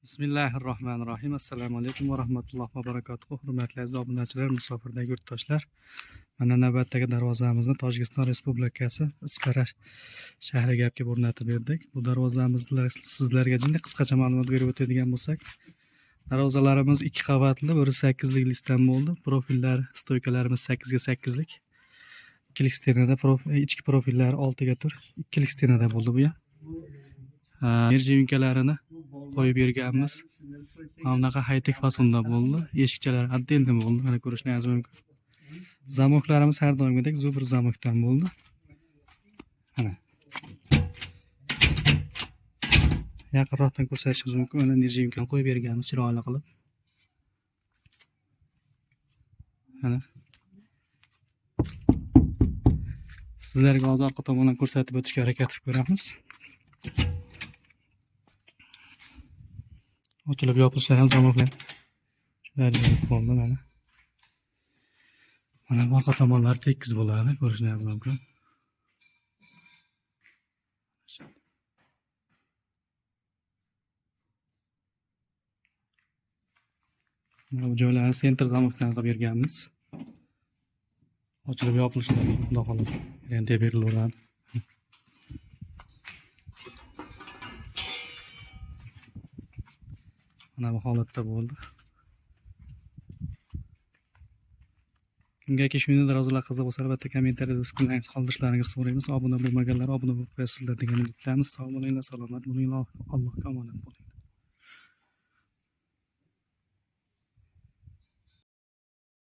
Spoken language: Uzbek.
Bismillahirrohmanirrohim. Assalomu alaykum va rahmatullohi va barakatuh. Hurmatli aziz obunachilar, musofirdagi yurtdoshlar. Mana navbatdagi darvozamizni Tojikiston Respublikasi Ispara shahriga olib o'rnatib berdik. Bu darvozamizni sizlarga jinday qisqacha ma'lumot berib o'tadigan bo'lsak, darvozalarimiz 2 qavatli, biri 8 lik listdan bo'ldi. Profillar, stoykalarimiz 8 ga 8 lik. Ikkilik stenada ichki profillar 6 ga tur, ikkilik stenada bo'ldi bu ham. Enerji yunkalarini qo'yib berganmiz. Mana bunaqa high-tech fasonda bo'ldi. Eshikchalar отдельно bo'ldi. Mana ko'rishingiz mumkin. Zamoklarimiz har doimgidek Zubr zamokdan bo'ldi. Mana. Yaqinroqdan ko'rsatishingiz mumkin. Mana enerji yunkani qo'yib berganmiz chiroyli qilib. Mana. Sizlarga hozir orqa tomondan ko'rsatib o'tishga harakat qilib ko'ramiz. Ochilib yopilishlari ham zamoklar. Shunday bo'ldi mana. Mana orqa tomonlari tekis bo'ladi, ko'rishingiz mumkin. Mana bu joylarni sentr zamokdan qilib berganmiz. Ochilib yopilishlari xudo xolasa endi berilaveradi. Mana bu holatda bo'ldi. Kimgaki shunday darvozalar qiziq bo'lsa, albatta kommentariyada o'z fikrlaringizni qoldirishlaringizni so'raymiz. Obuna bo'lmaganlar obuna bo'lib qo'yasizlar degan umiddamiz. Sog' bo'linglar, salomat bo'linglar. Allohga omonat bo'ling.